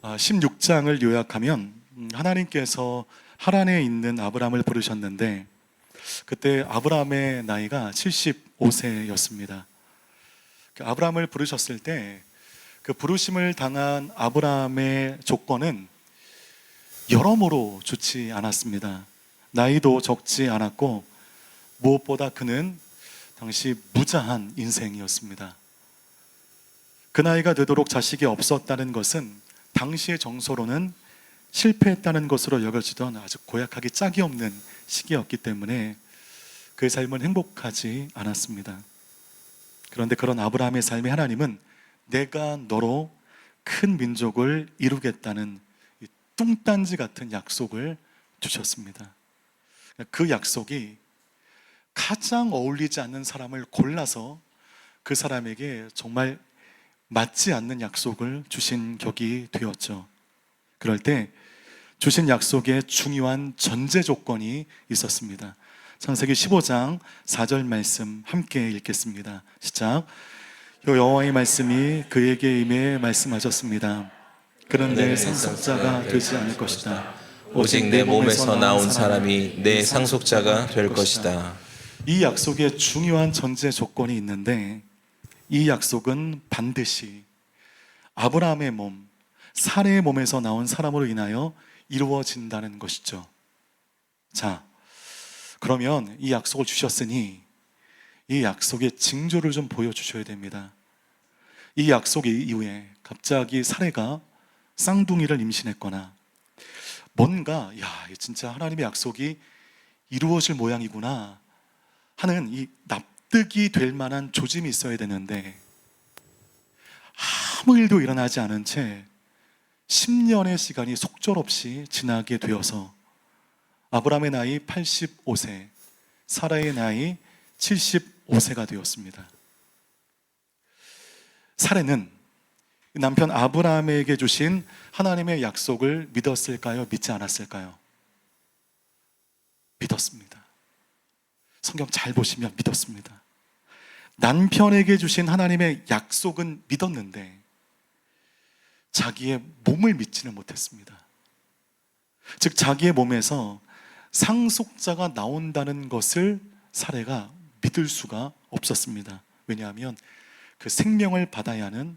16장을 요약하면 하나님께서 하란에 있는 아브라함을 부르셨는데 그때 아브라함의 나이가 75세였습니다. 아브라함을 부르셨을 때 그 부르심을 당한 아브라함의 조건은 여러모로 좋지 않았습니다. 나이도 적지 않았고 무엇보다 그는 당시 무자한 인생이었습니다. 그 나이가 되도록 자식이 없었다는 것은 당시의 정서로는 실패했다는 것으로 여겨지던 아주 고약하기 짝이 없는 시기였기 때문에 그의 삶은 행복하지 않았습니다. 그런데 그런 아브라함의 삶에 하나님은 내가 너로 큰 민족을 이루겠다는 뚱딴지 같은 약속을 주셨습니다. 그 약속이 가장 어울리지 않는 사람을 골라서 그 사람에게 정말 맞지 않는 약속을 주신 격이 되었죠. 그럴 때 주신 약속에 중요한 전제 조건이 있었습니다. 창세기 15장 4절 말씀 함께 읽겠습니다. 시작. 여호와의 말씀이 그에게 임해 말씀하셨습니다. 그런데 상속자가 되지 않을 것이다. 오직 내 몸에서 나온 사람이 내 상속자가 될 것이다. 이 약속에 중요한 전제 조건이 있는데 이 약속은 반드시 아브라함의 몸, 사레의 몸에서 나온 사람으로 인하여 이루어진다는 것이죠. 자, 그러면 이 약속을 주셨으니 이 약속의 징조를 좀 보여주셔야 됩니다. 이 약속 이후에 갑자기 사레가 쌍둥이를 임신했거나 뭔가 진짜 하나님의 약속이 이루어질 모양이구나 하는 이 납득이 될 만한 조짐이 있어야 되는데 아무 일도 일어나지 않은 채 10년의 시간이 속절없이 지나게 되어서 아브라함의 나이 85세, 사라의 나이 75세가 되었습니다. 사레는 남편 아브라함에게 주신 하나님의 약속을 믿었을까요? 믿지 않았을까요? 믿었습니다. 성경 잘 보시면 믿었습니다. 남편에게 주신 하나님의 약속은 믿었는데 자기의 몸을 믿지는 못했습니다. 즉 자기의 몸에서 상속자가 나온다는 것을 사레가 믿을 수가 없었습니다. 왜냐하면 그 생명을 받아야 하는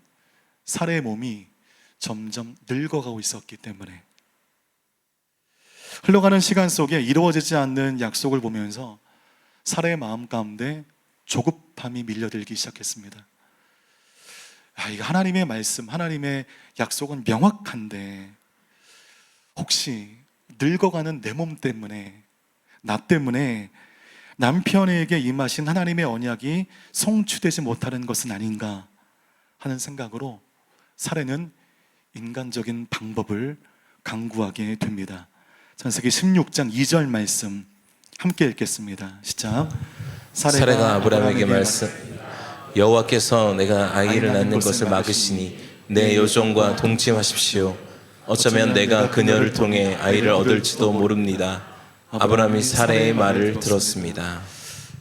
사레의 몸이 점점 늙어가고 있었기 때문에. 흘러가는 시간 속에 이루어지지 않는 약속을 보면서 사레의 마음 가운데 조급함이 밀려들기 시작했습니다. 이거 하나님의 말씀, 하나님의 약속은 명확한데 혹시 늙어가는 내 몸 때문에, 나 때문에 남편에게 임하신 하나님의 언약이 성취되지 못하는 것은 아닌가 하는 생각으로 사레는 인간적인 방법을 강구하게 됩니다. 창세기 16장 2절 말씀 함께 읽겠습니다. 시작. 사레가 아브라함에게 말씀, 여호와께서 내가 아이를 낳는 것을 막으시니 내 여종과 동침하십시오. 어쩌면 내가 그녀를 통해 아이를 얻을지도 모릅니다. 아브라함이 사레의 말을 들었습니다.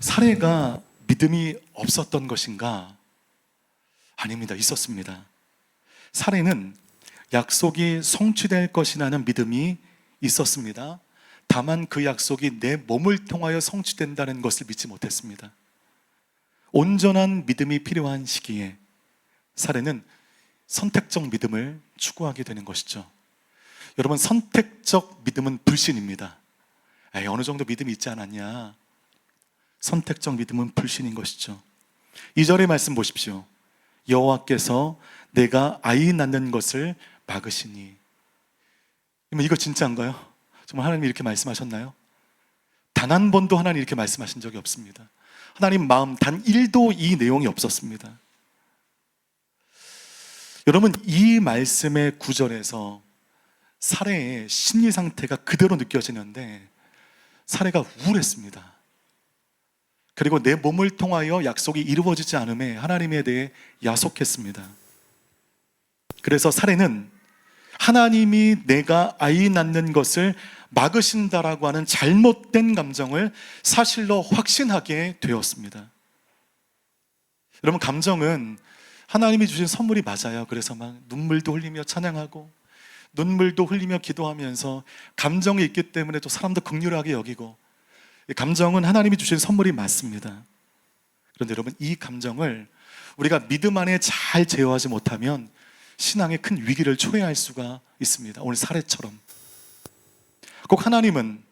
사레가 믿음이 없었던 것인가? 아닙니다. 있었습니다. 사레는 약속이 성취될 것이라는 믿음이 있었습니다. 다만 그 약속이 내 몸을 통하여 성취된다는 것을 믿지 못했습니다. 온전한 믿음이 필요한 시기에 사레는 선택적 믿음을 추구하게 되는 것이죠. 여러분, 선택적 믿음은 불신입니다. 어느 정도 믿음이 있지 않았냐? 선택적 믿음은 불신인 것이죠. 2절의 말씀 보십시오. 여호와께서 내가 아이 낳는 것을 막으시니. 이거 진짜인가요? 정말 하나님이 이렇게 말씀하셨나요? 단 한 번도 하나님이 이렇게 말씀하신 적이 없습니다. 하나님 마음 단 1도 이 내용이 없었습니다. 여러분, 이 말씀의 구절에서 사레의 심리 상태가 그대로 느껴지는데 사레가 우울했습니다. 그리고 내 몸을 통하여 약속이 이루어지지 않음에 하나님에 대해 야속했습니다. 그래서 사레는 하나님이 내가 아이 낳는 것을 막으신다라고 하는 잘못된 감정을 사실로 확신하게 되었습니다. 여러분, 감정은 하나님이 주신 선물이 맞아요. 그래서 막 눈물도 흘리며 찬양하고 눈물도 흘리며 기도하면서 감정이 있기 때문에 또 사람도 긍휼하게 여기고, 이 감정은 하나님이 주신 선물이 맞습니다. 그런데 여러분, 이 감정을 우리가 믿음 안에 잘 제어하지 못하면 신앙의 큰 위기를 초래할 수가 있습니다. 오늘 사례처럼 꼭 하나님은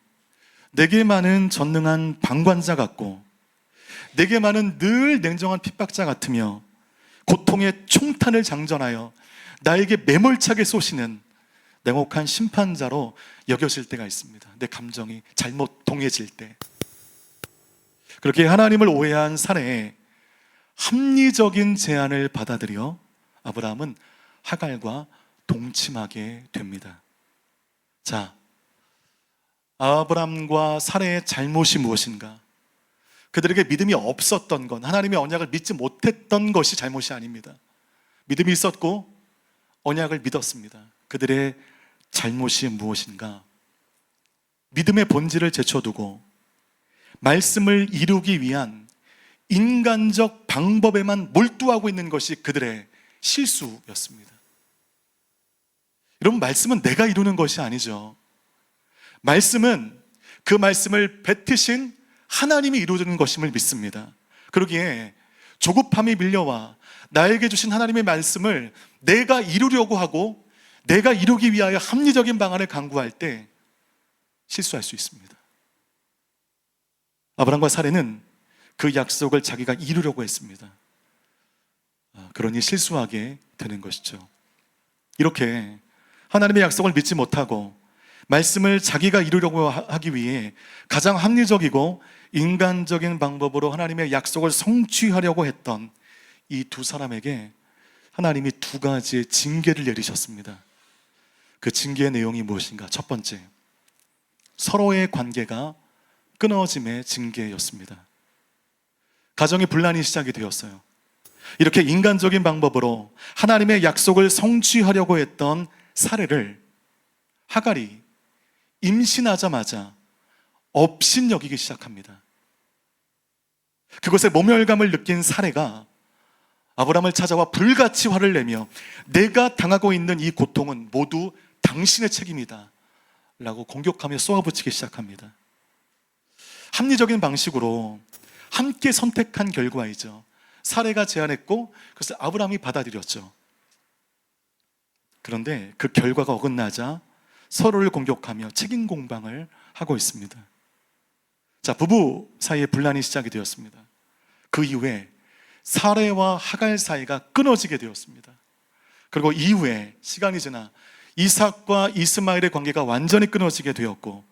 내게만은 전능한 방관자 같고 내게만은 늘 냉정한 핍박자 같으며 고통의 총탄을 장전하여 나에게 매몰차게 쏘시는 냉혹한 심판자로 여겨질 때가 있습니다. 내 감정이 잘못 동해질 때. 그렇게 하나님을 오해한 사례에 합리적인 제안을 받아들여 아브라함은 하갈과 동침하게 됩니다. 자, 아브라함과 사례의 잘못이 무엇인가? 그들에게 믿음이 없었던 건, 하나님의 언약을 믿지 못했던 것이 잘못이 아닙니다. 믿음이 있었고 언약을 믿었습니다. 그들의 잘못이 무엇인가? 믿음의 본질을 제쳐두고 말씀을 이루기 위한 인간적 방법에만 몰두하고 있는 것이 그들의 실수였습니다. 여러분, 말씀은 내가 이루는 것이 아니죠. 말씀은 그 말씀을 뱉으신 하나님이 이루어지는 것임을 믿습니다. 그러기에 조급함이 밀려와 나에게 주신 하나님의 말씀을 내가 이루려고 하고 내가 이루기 위하여 합리적인 방안을 강구할 때 실수할 수 있습니다. 아브라함과 사례는 그 약속을 자기가 이루려고 했습니다. 그러니 실수하게 되는 것이죠. 이렇게 하나님의 약속을 믿지 못하고 말씀을 자기가 이루려고 하기 위해 가장 합리적이고 인간적인 방법으로 하나님의 약속을 성취하려고 했던 이 두 사람에게 하나님이 두 가지의 징계를 내리셨습니다. 그 징계의 내용이 무엇인가? 첫 번째, 서로의 관계가 끊어짐의 징계였습니다. 가정의 분란이 시작이 되었어요. 이렇게 인간적인 방법으로 하나님의 약속을 성취하려고 했던 사례를 하갈이 임신하자마자 업신여기기 시작합니다. 그것에 모멸감을 느낀 사례가 아브라함을 찾아와 불같이 화를 내며 내가 당하고 있는 이 고통은 모두 당신의 책임이다 라고 공격하며 쏘아붙이기 시작합니다. 합리적인 방식으로 함께 선택한 결과이죠. 사례가 제안했고 그래서 아브라함이 받아들였죠. 그런데 그 결과가 어긋나자 서로를 공격하며 책임 공방을 하고 있습니다. 자, 부부 사이에 분란이 시작이 되었습니다. 그 이후에 사레와 하갈 사이가 끊어지게 되었습니다. 그리고 이후에 시간이 지나 이삭과 이스마엘의 관계가 완전히 끊어지게 되었고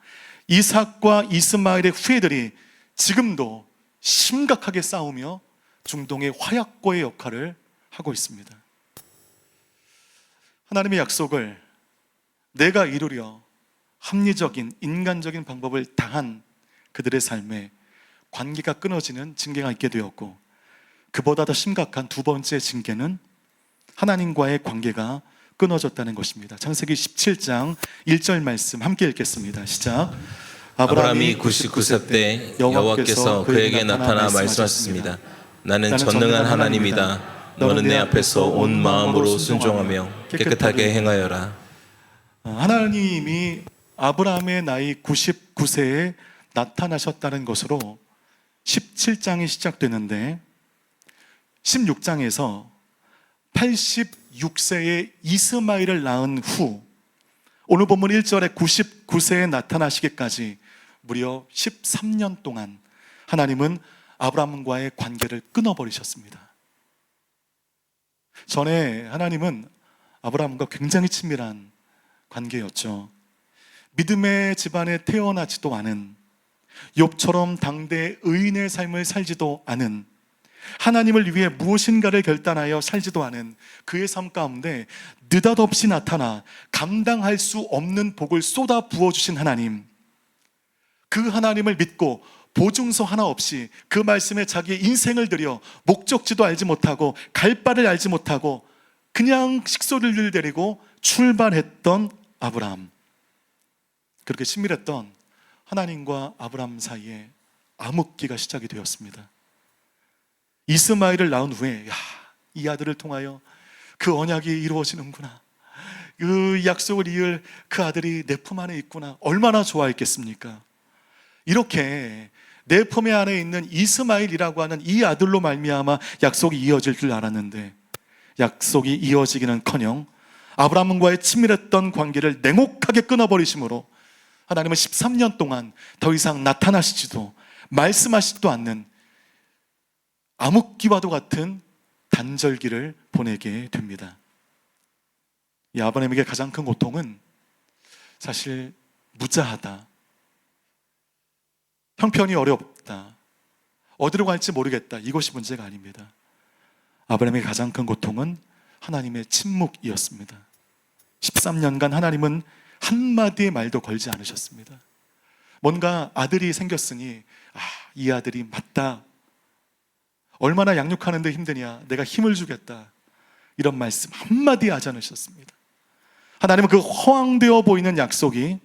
이삭과 이스마엘의 후예들이 지금도 심각하게 싸우며 중동의 화약고의 역할을 하고 있습니다. 하나님의 약속을 내가 이루려 합리적인 인간적인 방법을 다한 그들의 삶에 관계가 끊어지는 징계가 있게 되었고 그보다 더 심각한 두 번째 징계는 하나님과의 관계가 끊어졌다는 것입니다. 창세기 17장 1절 말씀 함께 읽겠습니다. 시작. 아브라함이 99세 때 여호와께서 그에게 나타나 말씀하셨습니다. 나는 전능한 하나님이다. 너는 내 앞에서 온 마음으로 순종하며 깨끗하게 행하여라. 하나님이 아브라함의 나이 99세에 나타나셨다는 것으로 17장이 시작되는데 16장에서 86세의 이스마엘을 낳은 후 오늘 본문 1절에 99세에 나타나시기까지 무려 13년 동안 하나님은 아브라함과의 관계를 끊어버리셨습니다. 전에 하나님은 아브라함과 굉장히 친밀한 관계였죠. 믿음의 집안에 태어나지도 않은, 욥처럼 당대 의인의 삶을 살지도 않은, 하나님을 위해 무엇인가를 결단하여 살지도 않은 그의 삶 가운데 느닷없이 나타나 감당할 수 없는 복을 쏟아 부어주신 하나님, 그 하나님을 믿고 보증서 하나 없이 그 말씀에 자기의 인생을 들여 목적지도 알지 못하고 갈 바를 알지 못하고 그냥 식소리를 데리고 출발했던 아브라함, 그렇게 친밀했던 하나님과 아브라함 사이에 암흑기가 시작이 되었습니다. 이스마엘을 낳은 후에 이 아들을 통하여 그 언약이 이루어지는구나, 그 약속을 이을 그 아들이 내 품 안에 있구나. 얼마나 좋아했겠습니까? 이렇게 내 품에 안에 있는 이스마엘이라고 하는 이 아들로 말미암아 약속이 이어질 줄 알았는데 약속이 이어지기는커녕 아브라함과의 친밀했던 관계를 냉혹하게 끊어버리심으로 하나님은 13년 동안 더 이상 나타나시지도 말씀하시지도 않는 암흑기와도 같은 단절기를 보내게 됩니다. 이 아브라함에게 가장 큰 고통은 사실 무자하다, 형편이 어렵다, 어디로 갈지 모르겠다, 이것이 문제가 아닙니다. 아브라함에게 가장 큰 고통은 하나님의 침묵이었습니다. 13년간 하나님은 한마디의 말도 걸지 않으셨습니다. 뭔가 아들이 생겼으니 이 아들이 맞다, 얼마나 양육하는데 힘드냐, 내가 힘을 주겠다, 이런 말씀 한마디 하지 않으셨습니다. 하나님은 그 허황되어 보이는 약속이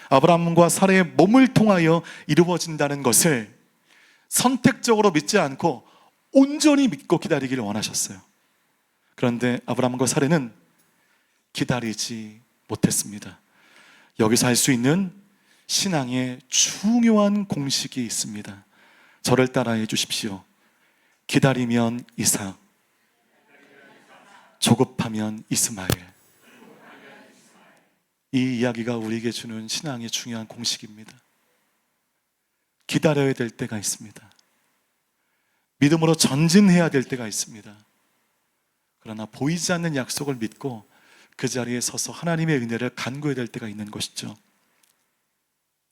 아브라함과 사라의 몸을 통하여 이루어진다는 것을 선택적으로 믿지 않고 온전히 믿고 기다리기를 원하셨어요. 그런데 아브라함과 사라는 기다리지 못했습니다. 여기서 할 수 있는 신앙의 중요한 공식이 있습니다. 저를 따라해 주십시오. 기다리면 이삭, 조급하면 이스마엘. 이 이야기가 우리에게 주는 신앙의 중요한 공식입니다. 기다려야 될 때가 있습니다. 믿음으로 전진해야 될 때가 있습니다. 그러나 보이지 않는 약속을 믿고 그 자리에 서서 하나님의 은혜를 간구해야 될 때가 있는 것이죠.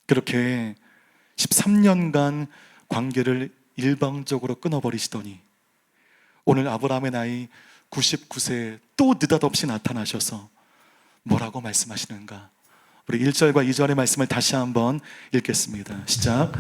그렇게 13년간 관계를 일방적으로 끊어버리시더니 오늘 아브라함의 나이 99세에 또 느닷없이 나타나셔서 뭐라고 말씀하시는가? 우리 1절과 2절의 말씀을 다시 한번 읽겠습니다. 시작.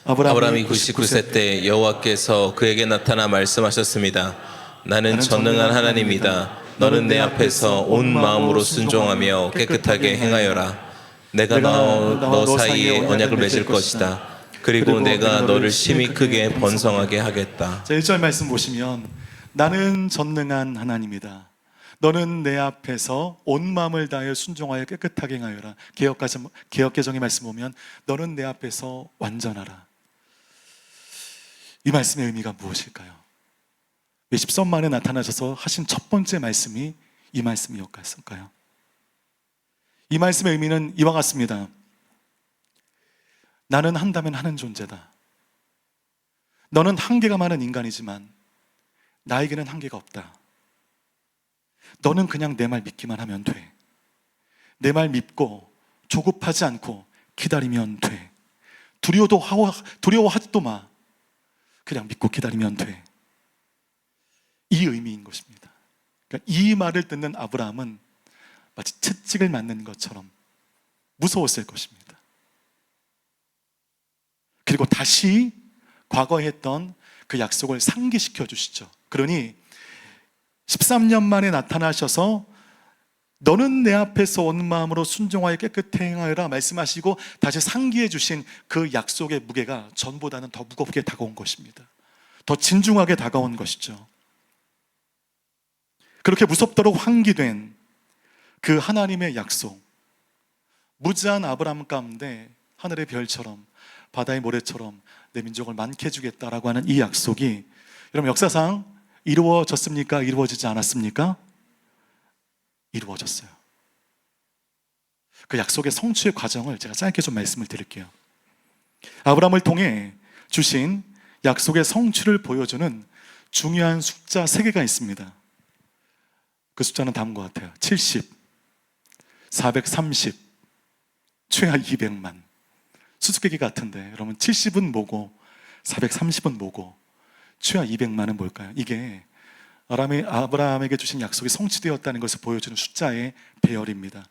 아브라함이 99세 때 여호와께서 그에게 나타나 말씀하셨습니다. 나는 전능한 하나님이다. 너는 내 앞에서 온 마음으로 순종하며 깨끗하게 행하여라. 내가 너 사이에 언약을 맺을 것이다. 그리고 내가 너를 심히 크게 번성하게 하겠다. 자, 1절 말씀 보시면 나는 전능한 하나님이다. 너는 내 앞에서 온 마음을 다하여 순종하여 깨끗하게 행하여라. 개역개정의 말씀 보면 너는 내 앞에서 완전하라. 이 말씀의 의미가 무엇일까요? 왜 13만에 나타나셔서 하신 첫 번째 말씀이 이 말씀이었을까요? 이 말씀의 의미는 이와 같습니다. 나는 한다면 하는 존재다. 너는 한계가 많은 인간이지만 나에게는 한계가 없다. 너는 그냥 내 말 믿기만 하면 돼. 내 말 믿고 조급하지 않고 기다리면 돼. 두려워하지도 마. 그냥 믿고 기다리면 돼. 이 의미인 것입니다. 그러니까 이 말을 듣는 아브라함은 마치 채찍을 맞는 것처럼 무서웠을 것입니다. 그리고 다시 과거에 했던 그 약속을 상기시켜 주시죠. 그러니 13년 만에 나타나셔서 너는 내 앞에서 온 마음으로 순종하여 깨끗히 행하여라 말씀하시고 다시 상기해 주신 그 약속의 무게가 전보다는 더 무겁게 다가온 것입니다. 더 진중하게 다가온 것이죠. 그렇게 무섭도록 환기된 그 하나님의 약속, 무지한 아브라함 가운데 하늘의 별처럼 바다의 모래처럼 내 민족을 많게 해주겠다라고 하는 이 약속이 여러분 역사상 이루어졌습니까? 이루어지지 않았습니까? 이루어졌어요. 그 약속의 성취의 과정을 제가 짧게 좀 말씀을 드릴게요. 아브라함을 통해 주신 약속의 성취를 보여주는 중요한 숫자 3개가 있습니다. 그 숫자는 다음과 같아요. 70, 430, 최하 200만. 수수께끼 같은데 여러분 70은 뭐고 430은 뭐고 최하 200만은 뭘까요? 이게 아브라함에게 주신 약속이 성취되었다는 것을 보여주는 숫자의 배열입니다.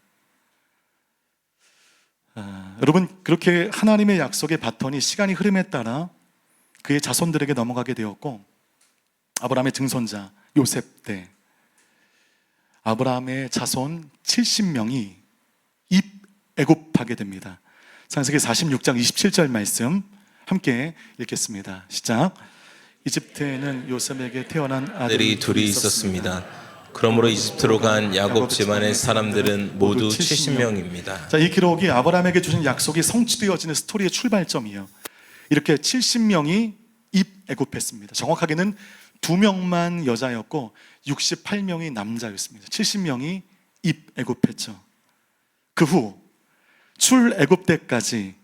여러분 그렇게 하나님의 약속의 바톤이 시간이 흐름에 따라 그의 자손들에게 넘어가게 되었고 아브라함의 증손자 요셉 때 아브라함의 자손 70명이 애굽하게 됩니다. 창세기 46장 27절 말씀 함께 읽겠습니다. 시작. 이집트에는 요셉에게 태어난 아들이 둘이 있었습니다. 그러므로 이집트로 간 야곱 집안의 사람들은 모두 70명입니다. 자, 이 기록이 아브라함에게 주신 약속이 성취되어지는 스토리의 출발점이에요. 이렇게 70명이 입애굽했습니다. 정확하게는 2명만 여자였고 68명이 남자였습니다. 70명이 입애굽했죠. 그 후 출애굽 때까지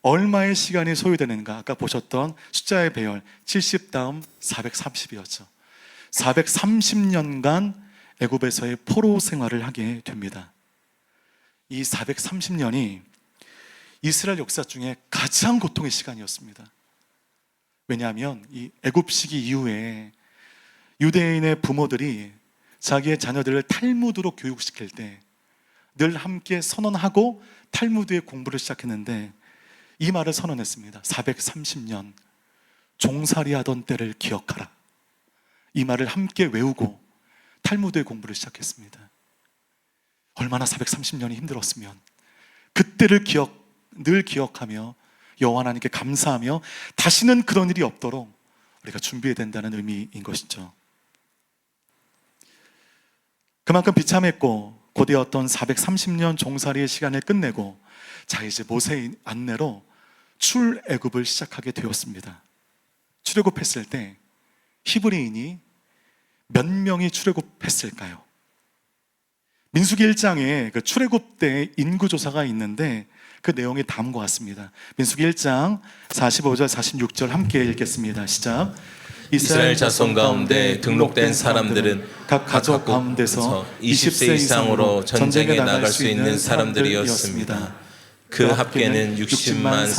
얼마의 시간이 소요되는가? 아까 보셨던 숫자의 배열 70 다음 430이었죠. 430년간 애굽에서의 포로 생활을 하게 됩니다. 이 430년이 이스라엘 역사 중에 가장 고통의 시간이었습니다. 왜냐하면 이 애굽 시기 이후에 유대인의 부모들이 자기의 자녀들을 탈무드로 교육시킬 때 늘 함께 선언하고 탈무드의 공부를 시작했는데 이 말을 선언했습니다. 430년 종살이 하던 때를 기억하라. 이 말을 함께 외우고 탈무드의 공부를 시작했습니다. 얼마나 430년이 힘들었으면 그때를 늘 기억하며 여호와 하나님께 감사하며 다시는 그런 일이 없도록 우리가 준비해야 된다는 의미인 것이죠. 그만큼 비참했고 고되었던 430년 종살이의 시간을 끝내고 자, 이제 모세의 안내로 출애굽을 시작하게 되었습니다. 출애굽했을 때 히브리인이 몇 명이 출애굽했을까요? 민수기 1장에 그 출애굽 때 인구조사가 있는데 그 내용이 다음과 같습니다. 민수기 1장 45절 46절 함께 읽겠습니다. 시작. 이스라엘 자손 가운데 등록된 사람들은 각 가족 가운데서 20세 이상으로 전쟁에 나갈 수 있는 사람들이었습니다. 그 합계는 60만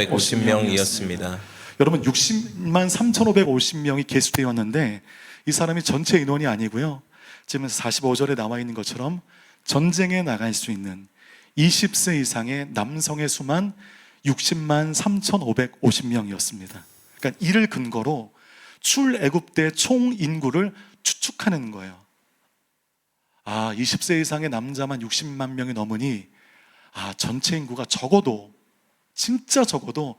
3,550명이었습니다. 여러분 60만 3,550명이 계수되었는데 이 사람이 전체 인원이 아니고요. 지금 45절에 나와 있는 것처럼 전쟁에 나갈 수 있는 20세 이상의 남성의 수만 60만 3,550명이었습니다. 그러니까 이를 근거로 출애굽 때 총 인구를 추측하는 거예요. 20세 이상의 남자만 60만 명이 넘으니 전체 인구가 적어도 진짜 적어도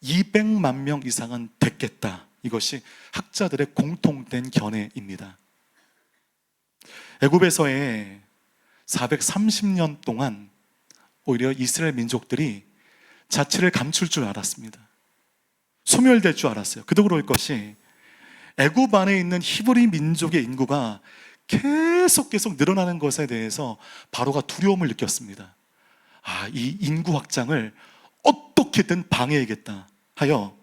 200만 명 이상은 됐겠다. 이것이 학자들의 공통된 견해입니다. 애굽에서의 430년 동안 오히려 이스라엘 민족들이 자치를 감출 줄 알았습니다. 소멸될 줄 알았어요. 그도 그럴 것이 애굽 안에 있는 히브리 민족의 인구가 계속 늘어나는 것에 대해서 바로가 두려움을 느꼈습니다. 이 인구 확장을 어떻게든 방해해야겠다 하여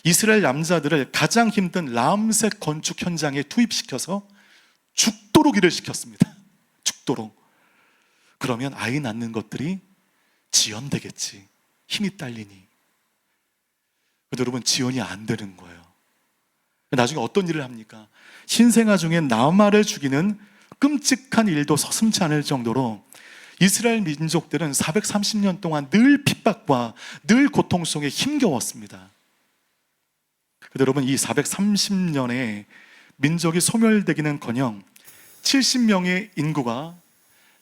이스라엘 남자들을 가장 힘든 람셋 건축 현장에 투입시켜서 죽도록 일을 시켰습니다. 죽도록. 그러면 아이 낳는 것들이 지연되겠지. 힘이 딸리니. 근데 여러분 지연이 안 되는 거예요. 나중에 어떤 일을 합니까? 신생아 중에 나마를 죽이는 끔찍한 일도 서슴지 않을 정도로 이스라엘 민족들은 430년 동안 늘 핍박과 늘 고통 속에 힘겨웠습니다. 근데 여러분 이 430년에 민족이 소멸되기는커녕 70명의 인구가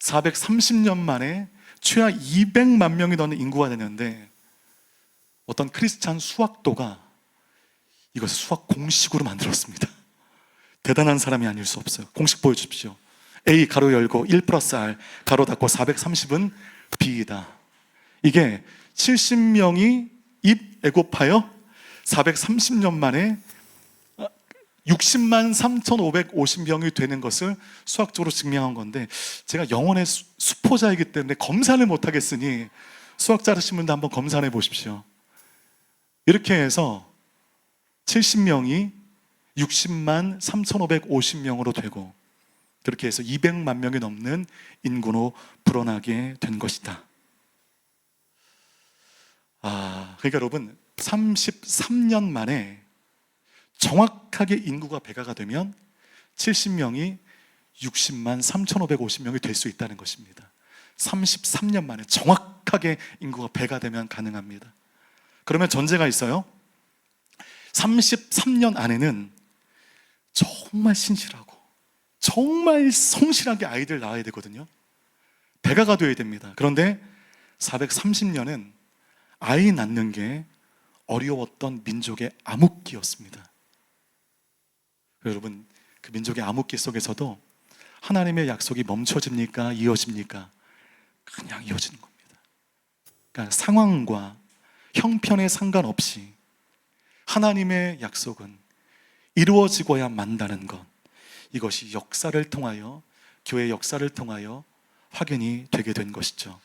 430년 만에 최하 200만 명이 넘는 인구가 되는데 어떤 크리스찬 수학도가 이것을 수학 공식으로 만들었습니다. 대단한 사람이 아닐 수 없어요. 공식 보여주십시오. A 가로 열고 1 플러스 R 가로 닫고 430은 B이다. 이게 70명이 입애굽하여 430년 만에 60만 3,550명이 되는 것을 수학적으로 증명한 건데 제가 영혼의 수포자이기 때문에 검사를 못하겠으니 수학자르신 분도 한번 검사해 보십시오. 이렇게 해서 70명이 60만 3,550명으로 되고 그렇게 해서 200만 명이 넘는 인구로 불어나게 된 것이다. 그러니까 여러분 33년 만에 정확하게 인구가 배가가 되면 70명이 60만 3,550명이 될 수 있다는 것입니다. 33년 만에 정확하게 인구가 배가 되면 가능합니다. 그러면 전제가 있어요. 33년 안에는 정말 신실하고 정말 성실하게 아이들 낳아야 되거든요. 배가가 되어야 됩니다. 그런데 430년은 아이 낳는 게 어려웠던 민족의 암흑기였습니다. 여러분 그 민족의 암흑기 속에서도 하나님의 약속이 멈춰집니까? 이어집니까? 그냥 이어지는 겁니다. 그러니까 상황과 형편에 상관없이 하나님의 약속은 이루어지고야 만다는 것, 이것이 역사를 통하여, 교회 역사를 통하여 확인이 되게 된 것이죠.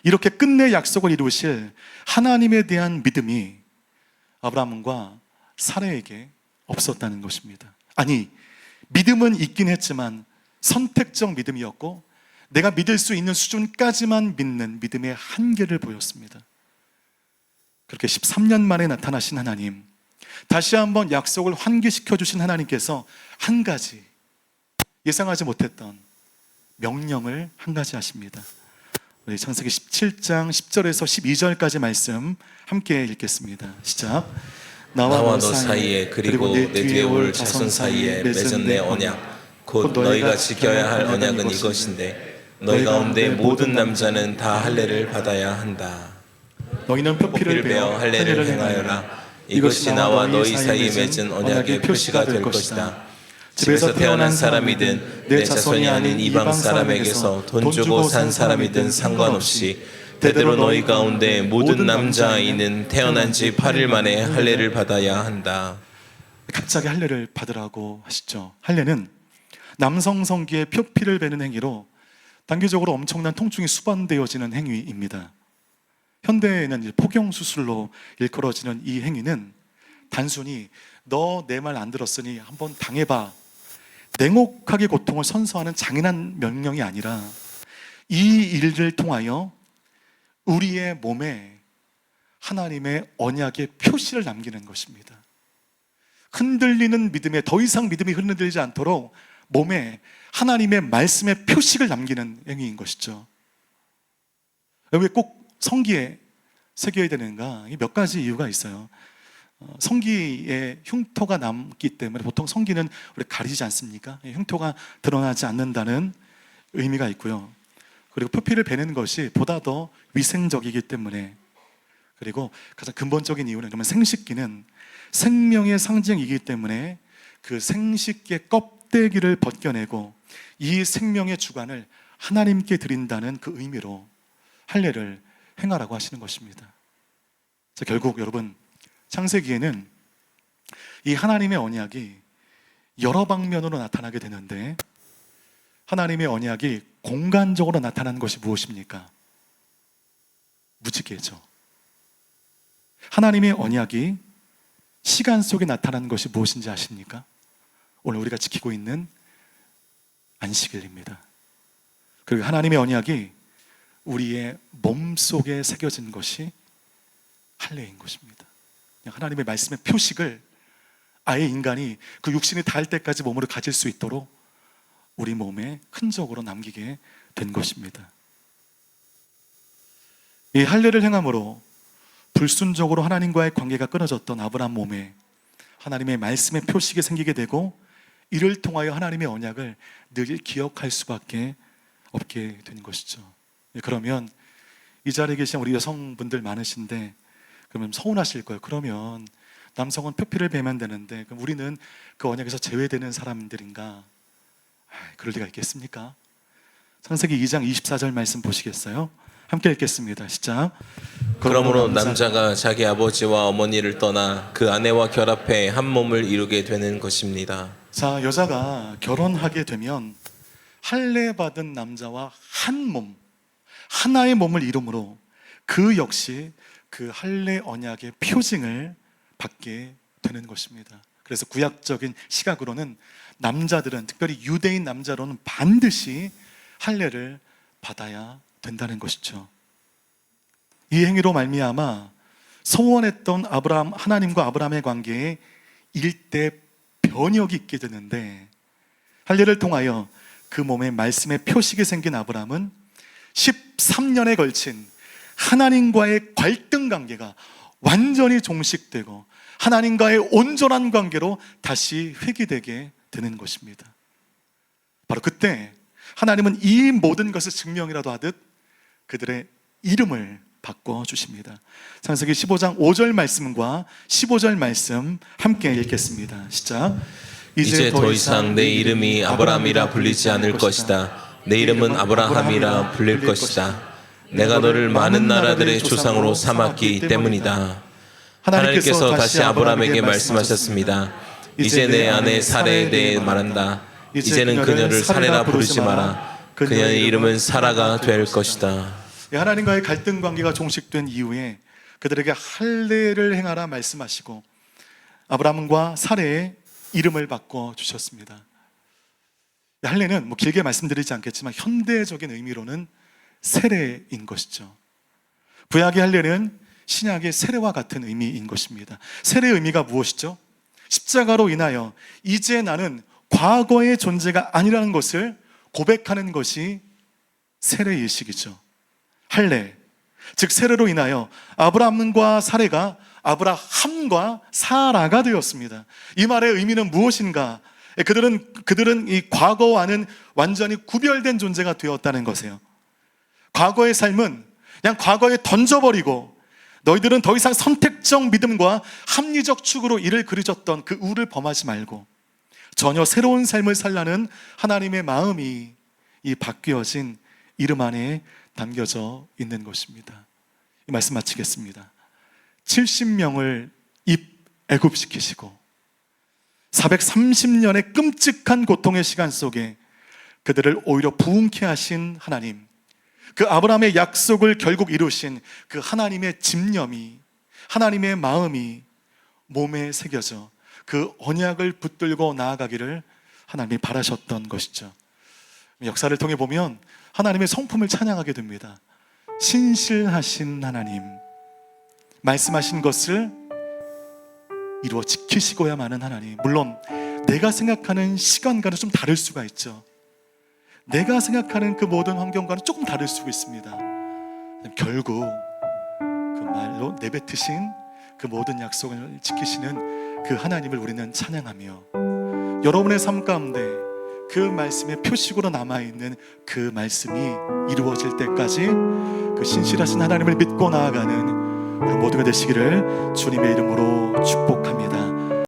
이렇게 끝내 약속을 이루실 하나님에 대한 믿음이 아브라함과 사라에게 없었다는 것입니다. 아니, 믿음은 있긴 했지만 선택적 믿음이었고 내가 믿을 수 있는 수준까지만 믿는 믿음의 한계를 보였습니다. 그렇게 13년 만에 나타나신 하나님, 다시 한번 약속을 환기시켜 주신 하나님께서 한 가지, 예상하지 못했던 명령을 한 가지 하십니다. 우리 창세기 17장 10절에서 12절까지 말씀 함께 읽겠습니다. 시작. 나와 너 사이에 그리고 내 뒤에 올 자손 사이에 맺은 내 언약 곧 너희가 지켜야 할 언약은 이것인데 너희 가운데 모든 남자는 다 할례를 받아야 한다. 너희는 표피를 베어 할례를 행하여라. 이것이 나와 너희 사이에 맺은 언약의 표시가 될 것이다. 집에서 태어난 사람이든 내 자손이 아닌 이방 사람에게서 돈 주고 산 사람이든 상관없이 대대로 너희 가운데 모든 남자아이는 태어난 지 8일 만에 할례를 받아야 한다. 갑자기 할례를 받으라고 하시죠. 할례는 남성 성기의 표피를 베는 행위로 단기적으로 엄청난 통증이 수반되어지는 행위입니다. 현대에는 이제 포경 수술로 일컬어지는 이 행위는 단순히 너 내 말 안 들었으니 한번 당해봐, 냉혹하게 고통을 선서하는 잔인한 명령이 아니라 이 일을 통하여 우리의 몸에 하나님의 언약의 표시를 남기는 것입니다. 흔들리는 믿음에, 더 이상 믿음이 흔들리지 않도록 몸에 하나님의 말씀의 표식을 남기는 행위인 것이죠. 왜 꼭 성기에 새겨야 되는가? 몇 가지 이유가 있어요. 성기에 흉터가 남기 때문에 보통 성기는 우리 가리지 않습니까? 흉터가 드러나지 않는다는 의미가 있고요. 그리고 표피를 베는 것이 보다 더 위생적이기 때문에, 그리고 가장 근본적인 이유는 그러면 생식기는 생명의 상징이기 때문에 그 생식기의 껍데기를 벗겨내고 이 생명의 주관을 하나님께 드린다는 그 의미로 할례를 행하라고 하시는 것입니다. 자, 결국 여러분, 창세기에는 이 하나님의 언약이 여러 방면으로 나타나게 되는데 하나님의 언약이 공간적으로 나타나는 것이 무엇입니까? 무지개죠. 하나님의 언약이 시간 속에 나타나는 것이 무엇인지 아십니까? 오늘 우리가 지키고 있는 안식일입니다. 그리고 하나님의 언약이 우리의 몸속에 새겨진 것이 할례인 것입니다. 하나님의 말씀의 표식을 아예 인간이 그 육신이 닿을 때까지 몸으로 가질 수 있도록 우리 몸에 흔적으로 남기게 된 것입니다. 이 할례를 행함으로 불순적으로 하나님과의 관계가 끊어졌던 아브라함 몸에 하나님의 말씀의 표식이 생기게 되고 이를 통하여 하나님의 언약을 늘 기억할 수밖에 없게 된 것이죠. 그러면 이 자리에 계신 우리 여성분들 많으신데 그러면 서운하실 거예요. 그러면 남성은 표피를 베면 되는데 그럼 우리는 그 언약에서 제외되는 사람들인가? 그럴 리가 있겠습니까? 창세기 2장 24절 말씀 보시겠어요? 함께 읽겠습니다. 시작. 그러므로 남자가 자기 아버지와 어머니를 떠나 그 아내와 결합해 한 몸을 이루게 되는 것입니다. 자, 여자가 결혼하게 되면 할례 받은 남자와 한 몸, 하나의 몸을 이루므로 그 역시 그 할례 언약의 표징을 받게 되는 것입니다. 그래서 구약적인 시각으로는 남자들은, 특별히 유대인 남자로는 반드시 할례를 받아야 된다는 것이죠. 이 행위로 말미암아 소원했던 아브라함, 하나님과 아브라함의 관계에 일대 변혁이 있게 되는데 할례를 통하여 그 몸에 말씀의 표식이 생긴 아브라함은 13년에 걸친 하나님과의 갈등 관계가 완전히 종식되고 하나님과의 온전한 관계로 다시 회귀되게 되는 것입니다. 바로 그때 하나님은 이 모든 것을 증명이라도 하듯 그들의 이름을 바꿔주십니다. 창세기 15장 5절 말씀과 15절 말씀 함께 읽겠습니다. 시작. 이제 더 이상 내 이름이 아브라함이라 불리지 않을 것이다. 내 이름은 아브라함이라 불릴 것이다. 내가 너를 많은 나라들의 조상으로 삼았기 때문이다. 하나님께서 다시 아브라함에게 말씀하셨습니다. 이제 내 아내 사레에 대해 말한다. 이제는 그녀를 사레라 부르지 마라. 그녀의 이름은 사라가 될 것이다. 하나님과의 갈등 관계가 종식된 이후에 그들에게 할례를 행하라 말씀하시고 아브라함과 사레의 이름을 바꿔 주셨습니다. 할례는 뭐 길게 말씀드리지 않겠지만 현대적인 의미로는 세례인 것이죠. 구약의 할례는 신약의 세례와 같은 의미인 것입니다. 세례의 의미가 무엇이죠? 십자가로 인하여 이제 나는 과거의 존재가 아니라는 것을 고백하는 것이 세례의식이죠. 할례, 즉 세례로 인하여 아브라함과 사레가 아브라함과 사라가 되었습니다. 이 말의 의미는 무엇인가? 그들은 이 과거와는 완전히 구별된 존재가 되었다는 것이에요. 과거의 삶은 그냥 과거에 던져버리고 너희들은 더 이상 선택적 믿음과 합리적 축으로 이를 그려졌던 그 우를 범하지 말고 전혀 새로운 삶을 살라는 하나님의 마음이 이 바뀌어진 이름 안에 담겨져 있는 것입니다. 이 말씀 마치겠습니다. 70명을 애굽시키시고 430년의 끔찍한 고통의 시간 속에 그들을 오히려 부흥케 하신 하나님, 그 아브라함의 약속을 결국 이루신 그 하나님의 집념이, 하나님의 마음이 몸에 새겨져 그 언약을 붙들고 나아가기를 하나님이 바라셨던 것이죠. 역사를 통해 보면 하나님의 성품을 찬양하게 됩니다. 신실하신 하나님, 말씀하신 것을 이루어 지키시고야만은 하나님. 물론 내가 생각하는 시간과는 좀 다를 수가 있죠. 내가 생각하는 그 모든 환경과는 조금 다를 수가 있습니다. 결국 그 말로 내뱉으신 그 모든 약속을 지키시는 그 하나님을 우리는 찬양하며 여러분의 삶 가운데 그 말씀의 표식으로 남아있는 그 말씀이 이루어질 때까지 그 신실하신 하나님을 믿고 나아가는 우리 모두가 되시기를 주님의 이름으로 축복합니다.